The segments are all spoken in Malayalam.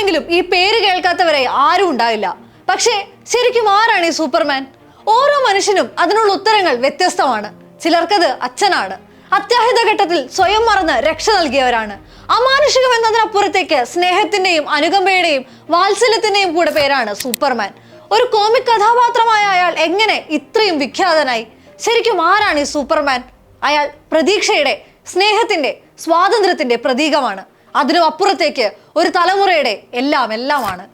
കേട്ടിട്ടില്ലെങ്കിലും ഈ പേര് കേൾക്കാത്തവരെ ആരും ഉണ്ടാവില്ല. പക്ഷേ ശരിക്കും ആരാണ് ഈ സൂപ്പർമാൻ? ഓരോ മനുഷ്യനും അതിനുള്ള ഉത്തരങ്ങൾ വ്യത്യസ്തമാണ്. ചിലർക്കത് അച്ഛനാണ്. അത്യാഹിത ഘട്ടത്തിൽ സ്വയം മറന്ന് രക്ഷ നൽകിയവരാണ്. അമാനുഷികം എന്നതിനപ്പുറത്തേക്ക് സ്നേഹത്തിന്റെയും അനുകമ്പയുടെയും വാത്സല്യത്തിന്റെയും കൂടെ പേരാണ് സൂപ്പർമാൻ. ഒരു കോമിക് കഥാപാത്രമായ അയാൾ എങ്ങനെ ഇത്രയും വിഖ്യാതനായി? ശരിക്കും ആരാണ് ഈ സൂപ്പർമാൻ? അയാൾ പ്രതീക്ഷയുടെ, സ്നേഹത്തിന്റെ, സ്വാതന്ത്ര്യത്തിന്റെ പ്രതീകമാണ്. അതിനും അപ്പുറത്തേക്ക് ഒരു തലമുറയുടെ എല്ലാമാണ്.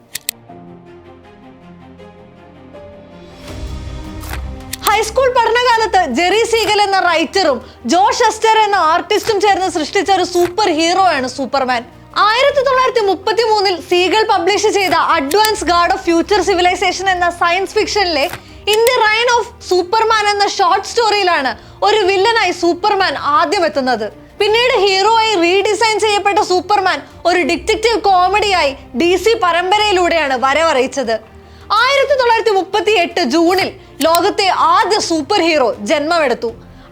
ഹൈസ്കൂൾ പഠനകാലത്ത് ജെറി സീഗൽ എന്ന റൈറ്ററും ജോഷ് എസ്റ്റർ എന്ന ആർട്ടിസ്റ്റും ചേർന്ന് സൃഷ്ടിച്ച ഒരു സൂപ്പർ ഹീറോയാണ് സൂപ്പർമാൻ. 1933 സീഗൽ പബ്ലിഷ് ചെയ്ത advance guard of future civilisation എന്ന സയൻസ് ഫിക്ഷനിലെ in the reign of Superman എന്ന ഷോർട്ട് സ്റ്റോറിയിലാണ് ഒരു വില്ലനായി സൂപ്പർമാൻ ആദ്യം എത്തുന്നത്. പിന്നീട് ഹീറോയായി റീഡിസൈൻ ചെയ്യപ്പെട്ട സൂപ്പർമാൻ ഒരു ഡിറ്റക്റ്റീവ് കോമഡിയായി DC പരമ്പരയിലൂടെയാണ് വരവറിയിച്ചത്. 1938 ജൂണിൽ ലോകത്തെ ആദ്യ സൂപ്പർ ഹീറോ ജന്മമെടുത്തു.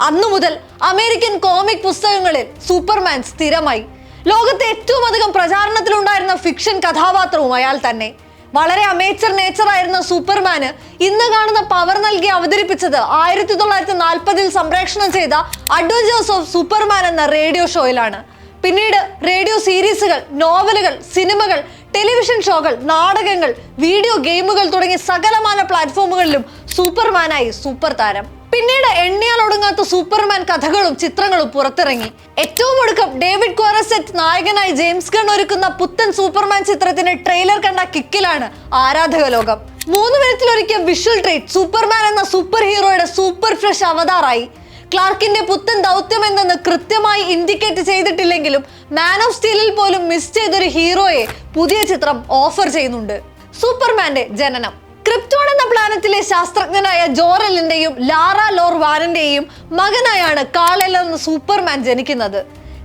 അന്നു മുതൽ അമേരിക്കൻ കോമിക് പുസ്തകങ്ങളിൽ സൂപ്പർമാൻ സ്ഥിരമായി. ലോകത്തെ ഏറ്റവും അധികം പ്രചാരണത്തിലുണ്ടായിരുന്ന ഫിക്ഷൻ കഥാപാത്രവും അയാൾ തന്നെ. വളരെ അമേച്ചർ നേച്ചറായിരുന്ന സൂപ്പർമാന് ഇന്ന് കാണുന്ന പവർ നൽകി അവതരിപ്പിച്ചത് 1940 സംപ്രേഷണം ചെയ്ത അഡ്വഞ്ചേഴ്സ് ഓഫ് സൂപ്പർമാൻ എന്ന റേഡിയോ ഷോയിലാണ്. പിന്നീട് റേഡിയോ സീരീസുകൾ, നോവലുകൾ, സിനിമകൾ, ടെലിവിഷൻ ഷോകൾ, നാടകങ്ങൾ, വീഡിയോ ഗെയിമുകൾ തുടങ്ങിയ സകലമാന പ്ലാറ്റ്ഫോമുകളിലും സൂപ്പർമാനായി സൂപ്പർ താരം. പിന്നീട് എണ്ണിയാൽ ഒടുങ്ങാത്ത സൂപ്പർമാൻ കഥകളും ചിത്രങ്ങളും പുറത്തിറങ്ങി. ഏറ്റവും ഒടുക്കം ഡേവിഡ് കോറസെറ്റ് നായകനായി ജെയിംസ് ഗൺ ഒരുക്കുന്ന പുത്തൻ സൂപ്പർമാൻ ചിത്രത്തിന്റെ ട്രെയിലർ കണ്ട കിക്കിലാണ് ആരാധക ലോകം. 3 മിനിറ്റിലൊരിക്കൽ വിഷ്വൽ ട്രീറ്റ് സൂപ്പർമാൻ എന്ന സൂപ്പർ ഹീറോയുടെ സൂപ്പർ ഫ്രഷ് അവതാറായി. ക്ലാർക്കിന്റെ പുത്തൻ ദൗത്യം എന്തെന്ന് കൃത്യമായി ഇൻഡിക്കേറ്റ് ചെയ്തിട്ടില്ലെങ്കിലും മാൻ ഓഫ് സ്റ്റീലിൽ പോലും മിസ് ചെയ്തൊരു ഹീറോയെ പുതിയ ചിത്രം ഓഫർ ചെയ്യുന്നുണ്ട്. സൂപ്പർമാന്റെ ജനനം. ക്രിപ്റ്റോൺ എന്ന പ്ലാനറ്റിലെ ശാസ്ത്രജ്ഞനായ ജോറലിന്റെയും ലാറ ലോർ വാരന്റെയും മകനായാണ് കാൾ-എൽ എന്ന സൂപ്പർമാൻ ജനിക്കുന്നത്.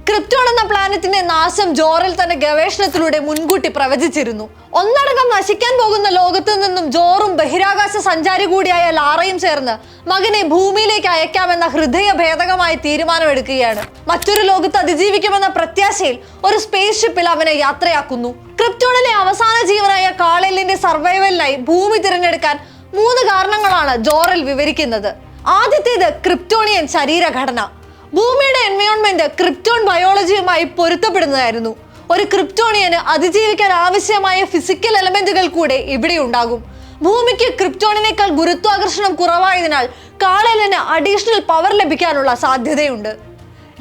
ക്രിപ്റ്റോൺ എന്ന പ്ലാനറ്റിന്റെ നാശം ജോറൽ തന്റെ ഗവേഷണത്തിലൂടെ മുൻകൂട്ടി പ്രവചിച്ചിരുന്നു. ഒന്നടങ്കം നശിക്കാൻ പോകുന്ന ലോകത്ത് നിന്നും ജോറും ബഹിരാകാശ സഞ്ചാരി കൂടിയായ ലാറയും ചേർന്ന് മകനെ ഭൂമിയിലേക്ക് അയക്കാമെന്ന ഹൃദയഭേദകമായ തീരുമാനമെടുക്കുകയാണ്. മറ്റൊരു ലോകത്ത് അതിജീവിക്കുമെന്ന പ്രത്യാശയിൽ ഒരു സ്പേസ് ഷിപ്പിൽ അവനെ യാത്രയാക്കുന്നു. ക്രിപ്റ്റോണിലെ അവസാന ജീവനായ കാൾ-എല്ലിന്റെ സർവൈവലിനായി ഭൂമി തിരഞ്ഞെടുക്കാൻ 3 കാരണങ്ങളാണ് ജോറൽ വിവരിക്കുന്നത്. ആദ്യത്തേത് ക്രിപ്റ്റോണിയൻ ശരീരഘടന. ഭൂമിയുടെ എൻവയോൺമെന്റ് ക്രിപ്റ്റോൺ ബയോളജിയുമായി പൊരുത്തപ്പെടുന്നതായിരുന്നു. ഒരു ക്രിപ്റ്റോണിയന് അതിജീവിക്കാൻ ആവശ്യമായ ഫിസിക്കൽ എലമെന്റുകൾ കൂടെ ഇവിടെ ഉണ്ടാകും. ഭൂമിക്ക് ക്രിപ്റ്റോണിനേക്കാൾ ഗുരുത്വാകർഷണം കുറവായതിനാൽ കാൾ-എല്ലിന് അഡീഷണൽ പവർ ലഭിക്കാനുള്ള സാധ്യതയുണ്ട്.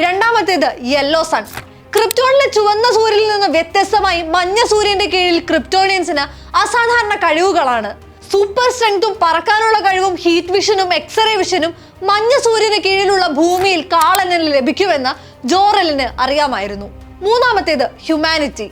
രണ്ടാമത്തേത് യെല്ലോ സൺ. ക്രിപ്റ്റോണിലെ ചുവന്ന സൂര്യനിൽ നിന്ന് വ്യത്യസ്തമായി മഞ്ഞ സൂര്യന്റെ കീഴിൽ ക്രിപ്റ്റോണിയൻസിന് അസാധാരണ കഴിവുകളാണ്. സൂപ്പർ സ്ട്രെങ്തും പറക്കാനുള്ള കഴിവും ഹീറ്റ് വിഷനും എക്സ്റേ വിഷനും മഞ്ഞ സൂര്യന് കീഴിലുള്ള ഭൂമിയിൽ കാൾ-എല്ലിന് ലഭിക്കുമെന്ന് ജോറലിന് അറിയാമായിരുന്നു. മൂന്നാമത്തേത് ഹ്യൂമാനിറ്റി.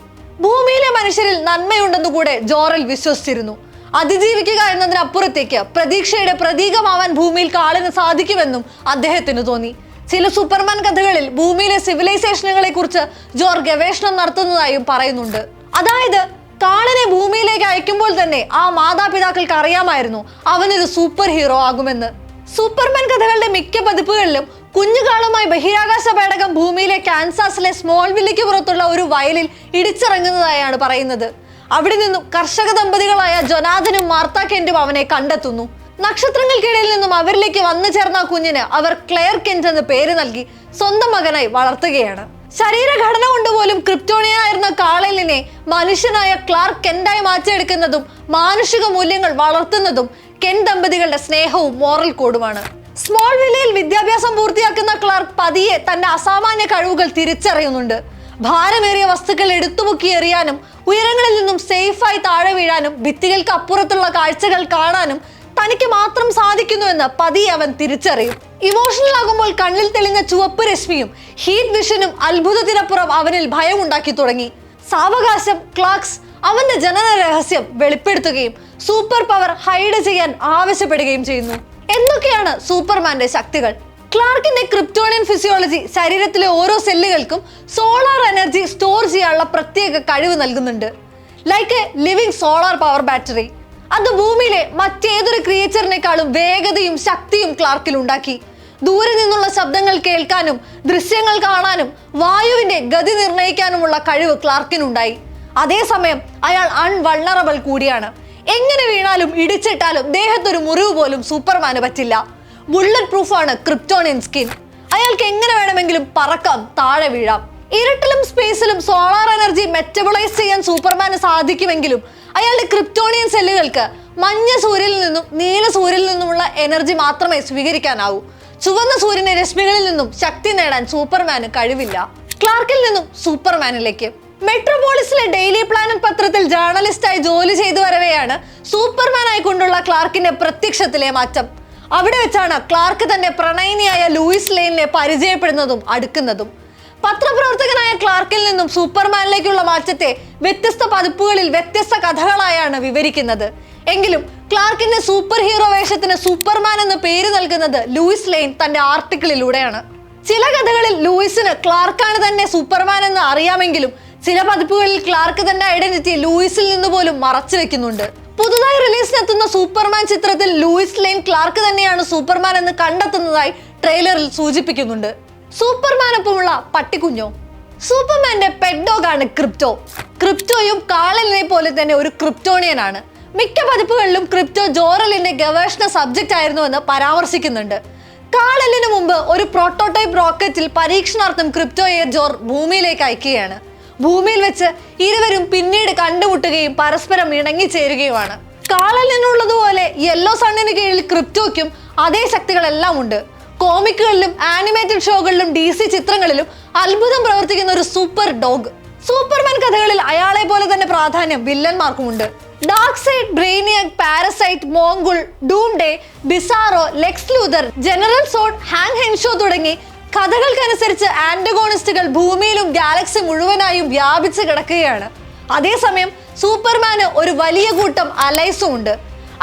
ഭൂമിയിലെ മനുഷ്യരിൽ നന്മയുണ്ടെന്ന് കൂടെ ജോറൽ വിശ്വസിച്ചിരുന്നു. അതിജീവിക്കുക എന്നതിനപ്പുറത്തേക്ക് പ്രതീക്ഷയുടെ പ്രതീകമാവാൻ ഭൂമിയിൽ കാളിന് സാധിക്കുമെന്നും അദ്ദേഹത്തിന് തോന്നി. ചില സൂപ്പർമാൻ കഥകളിൽ ഭൂമിയിലെ സിവിലൈസേഷനുകളെ കുറിച്ച് ജോർ ഗവേഷണം നടത്തുന്നതായും പറയുന്നുണ്ട്. അതായത് കാളിനെ ഭൂമിയിലേക്ക് അയക്കുമ്പോൾ തന്നെ ആ മാതാപിതാക്കൾക്ക് അറിയാമായിരുന്നു അവനൊരു സൂപ്പർ ഹീറോ ആകുമെന്ന്. സൂപ്പർമാൻ കഥകളുടെ മിക്ക പതിപ്പുകളിലും കുഞ്ഞുകാളുമായി ബഹിരാകാശ പേടകം ഭൂമിയിലെ കാൻസാസിലെ സ്മോൾവില്ലിക്ക് പുറത്തുള്ള ഒരു വയലിൽ ഇടിച്ചിറങ്ങുന്നതായാണ് പറയുന്നത്. അവിടെ നിന്നും കർഷക ദമ്പതികളായ ജൊനാഥനും മാർത്ത കെന്റും അവനെ കണ്ടെത്തുന്നു. നക്ഷത്രങ്ങൾക്കിടയിൽ നിന്നും അവരിലേക്ക് വന്നു ചേർന്ന കുഞ്ഞിന് അവർ ക്ലെയർ കെന്റ് എന്ന് പേര് നൽകി സ്വന്തം മകനായി വളർത്തുകയാണ്. ശരീരഘടന കൊണ്ടുപോലും ക്രിപ്റ്റോണിയനായിരുന്ന കാൾ-എല്ലിനെ മനുഷ്യനായ ക്ലാർക്ക് കെന്റായി മാറ്റിയെടുക്കുന്നതും മാനുഷിക മൂല്യങ്ങൾ വളർത്തുന്നതും കെൻ ദമ്പതികളുടെ സ്നേഹവും മോറൽ കോഡുമാണ്. സ്മോൾ വില്ലയിൽ വിദ്യാഭ്യാസം പൂർത്തിയാക്കുന്ന ക്ലാർക്ക് പതിയെ തന്റെ അസാമാന്യ കഴിവുകൾ തിരിച്ചറിയുന്നുണ്ട്. ഭാരമേറിയ വസ്തുക്കൾ എടുത്തുമുക്കി എറിയാനും ഉയരങ്ങളിൽ നിന്നും സേഫായി താഴെ വീഴാനും ഭിത്തികൾക്ക് അപ്പുറത്തുള്ള കാഴ്ചകൾ കാണാനും തനിക്ക് മാത്രം സാധിക്കുന്നുവെന്ന് പതിയെ അവൻ തിരിച്ചറിയും. ഇമോഷണൽ ആകുമ്പോൾ കണ്ണിൽ തെളിഞ്ഞ ചുവപ്പ് രശ്മിയും ഹീറ്റ് വിഷനും അത്ഭുതത്തിനപ്പുറം അവനിൽ ഭയം ഉണ്ടാക്കി തുടങ്ങി. സാവകാശം ക്ലാർക്സ് അവന്റെ ജനന രഹസ്യം വെളിപ്പെടുത്തുകയും സൂപ്പർ പവർ ഹൈഡ് ചെയ്യാൻ ആവശ്യപ്പെടുകയും ചെയ്യുന്നു. എന്തൊക്കെയാണ് സൂപ്പർമാന്റെ ശക്തികൾ? ക്ലാർക്കിന്റെ ക്രിപ്റ്റോണിയൻ ഫിസിയോളജി ശരീരത്തിലെ ഓരോ സെല്ലുകൾക്കും സോളാർ എനർജി സ്റ്റോർ ചെയ്യാനുള്ള പ്രത്യേക കഴിവ് നൽകുന്നുണ്ട്. Like A living solar power battery. അത് ഭൂമിയിലെ മറ്റേതൊരു ക്രിയേച്ചറിനേക്കാളും വേഗതയും ശക്തിയും ക്ലാർക്കിൽ ഉണ്ടാക്കി. ദൂരെ നിന്നുള്ള ശബ്ദങ്ങൾ കേൾക്കാനും ദൃശ്യങ്ങൾ കാണാനും വായുവിന്റെ ഗതി നിർണ്ണയിക്കാനുമുള്ള കഴിവ് ക്ലാർക്കിനുണ്ടായി. അതേസമയം അയാൾ അൺവൾണറബിൾ കൂടിയാണ്. എങ്ങനെ വീണാലും ഇടിച്ചിട്ടാലും ദേഹത്തൊരു മുറിവ് പോലും സൂപ്പർമാന് പറ്റില്ല. ബുള്ളറ്റ് പ്രൂഫാണ് ക്രിപ്റ്റോണിയൻ സ്കിൻ. അയാൾക്ക് എങ്ങനെ വേണമെങ്കിലും പറക്കാം, താഴെ വീഴാം. ഇരുട്ടിലും സ്പേസിലും സോളാർ എനർജി മെറ്റബോളൈസ് ചെയ്യാൻ സൂപ്പർമാന് സാധിക്കുമെങ്കിലും അയാളുടെ ക്രിപ്റ്റോണിയൻ സെല്ലുകൾക്ക് മഞ്ഞ സൂര്യനിൽ നിന്നും നീല സൂര്യനിൽ നിന്നുമുള്ള എനർജി മാത്രമേ സ്വീകരിക്കാനാവൂ. ചുവന്ന സൂര്യന്റെ രശ്മികളിൽ നിന്നും ശക്തി നേടാൻ സൂപ്പർമാന് കഴിവില്ല. ക്ലാർക്കിൽ നിന്നും സൂപ്പർമാനിലേക്ക്. മെട്രോപോളിസിലെ ഡെയിലി പ്ലാനറ്റ് പത്രത്തിൽ ജേർണലിസ്റ്റായി ജോലി ചെയ്തു വരവെയാണ് സൂപ്പർമാനായി കൊണ്ടുള്ള ക്ലാർക്കിന്റെ പ്രത്യക്ഷത്തിലെ മാറ്റം. അവിടെ വെച്ചാണ് ക്ലാർക്ക് തന്റെ പ്രണയിനിയായ ലൂയിസ് ലെയ്നിനെ പരിചയപ്പെടുന്നതും അടുക്കുന്നതും. പത്രപ്രവർത്തകനായ ക്ലാർക്കിൽ നിന്നും സൂപ്പർമാനിലേക്കുള്ള മാറ്റത്തെ വ്യത്യസ്ത പതിപ്പുകളിൽ വ്യത്യസ്ത കഥകളായാണ് വിവരിക്കുന്നത്. എങ്കിലും ക്ലാർക്കിന്റെ സൂപ്പർ ഹീറോ വേഷത്തിന് സൂപ്പർമാൻ എന്ന പേര് നൽകുന്നത് ലൂയിസ് ലെയ്ൻ തന്റെ ആർട്ടിക്കിളിലൂടെയാണ്. ചില കഥകളിൽ ലൂയിസിന് ക്ലാർക്കാണ് തന്നെ സൂപ്പർമാൻ എന്ന് അറിയാമെങ്കിലും ചില പതിപ്പുകളിൽ ക്ലാർക്ക് തന്റെ ഐഡന്റിറ്റി ലൂയിസിൽ നിന്ന് പോലും മറച്ചു വെക്കുന്നുണ്ട്. പുതുതായി റിലീസിനെത്തുന്ന സൂപ്പർമാൻ ചിത്രത്തിൽ ലൂയിസ് ലെയ്ൻ ക്ലാർക്ക് തന്നെയാണ് സൂപ്പർമാൻ എന്ന് കണ്ടെത്തുന്നതായി ട്രെയിലറിൽ സൂചിപ്പിക്കുന്നുണ്ട്. സൂപ്പർമാനൊപ്പമുള്ള പട്ടിക്കുഞ്ഞോ? സൂപ്പർമാന്റെ പെറ്റ് ഡോഗാണ് ക്രിപ്റ്റോ. ക്രിപ്റ്റോയും കാളലിനെ പോലെ തന്നെ ഒരു ക്രിപ്റ്റോണിയൻ ആണ്. മിക്ക പതിപ്പുകളിലും ക്രിപ്റ്റോ ജോറലിന്റെ ഗവേഷണ സബ്ജക്റ്റ് ആയിരുന്നുവെന്ന് പരാമർശിക്കുന്നുണ്ട്. കാളലിന് മുമ്പ് ഒരു പ്രോട്ടോടൈപ്പ് റോക്കറ്റിൽ പരീക്ഷണാർത്ഥം ക്രിപ്റ്റോയെ ജോർ ഭൂമിയിലേക്ക് അയക്കുകയാണ്. ഭൂമിയിൽ വെച്ച് ഇരുവരും പിന്നീട് കണ്ടുമുട്ടുകയും പരസ്പരം ഇണങ്ങിച്ചേരുകയുമാണ്. കാളലിനുള്ളതുപോലെ യെല്ലോ സണ്ണിന് കീഴിൽ ക്രിപ്റ്റോയ്ക്കും അതേ ശക്തികളെല്ലാം ഉണ്ട്. കോമിക്കുകളിലും ആനിമേറ്റഡ് ഷോകളിലും DC ചിത്രങ്ങളിലും അത്ഭുതം പ്രവർത്തിക്കുന്ന ഒരു സൂപ്പർ ഡോഗ്. സൂപ്പർമാൻ കഥകളിൽ അയാളെ പോലെ തന്നെ പ്രാധാന്യം വില്ലന്മാർക്കുമുണ്ട്. Darkseid, Brainiac, Parasite, Mongul, Doomsday, Bizarro, Lex Luthor, general Zod, Hank Henshaw തുടങ്ങി കഥകൾക്കനുസരിച്ച് ആന്റഗോണിസ്റ്റുകൾ ഭൂമിയിലും ഗാലക്സി മുഴുവനായും വ്യാപിച്ചു കിടക്കുകയാണ്. അതേസമയം സൂപ്പർമാന് ഒരു വലിയ കൂട്ടം അലൈസും ഉണ്ട്.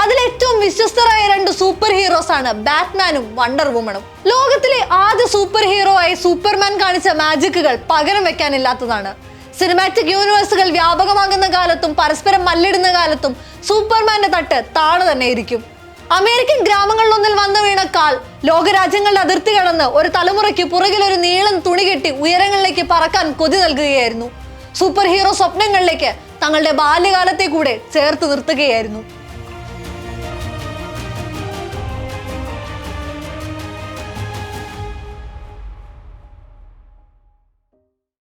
അതിലേറ്റവും വിശ്വസ്തരായ 2 സൂപ്പർ ഹീറോസ് ആണ് ബാറ്റ്മാനും വണ്ടർ വുമണും. ലോകത്തിലെ ആദ്യ സൂപ്പർ ഹീറോ ആയി സൂപ്പർമാൻ കാണിച്ച മാജിക്കുകൾ പകരം വെക്കാനില്ലാത്തതാണ്. സിനിമാറ്റിക് യൂണിവേഴ്സുകൾ വ്യാപകമാകുന്ന കാലത്തും പരസ്പരം മല്ലിടുന്ന കാലത്തും സൂപ്പർമാന്റെ തട്ട് താണു തന്നെ ഇരിക്കും. അമേരിക്കൻ ഗ്രാമങ്ങളിലൊന്നിൽ വന്നു വീണ കാൽ ലോകരാജ്യങ്ങളുടെ അതിർത്തി കടന്ന് ഒരു തലമുറയ്ക്ക് പുറകിൽ ഒരു നീളം തുണി കെട്ടി ഉയരങ്ങളിലേക്ക് പറക്കാൻ കൊതി നൽകുകയായിരുന്നു. സൂപ്പർ ഹീറോ സ്വപ്നങ്ങളിലേക്ക് തങ്ങളുടെ ബാല്യകാലത്തെ കൂടെ ചേർത്ത് നിർത്തുകയായിരുന്നു.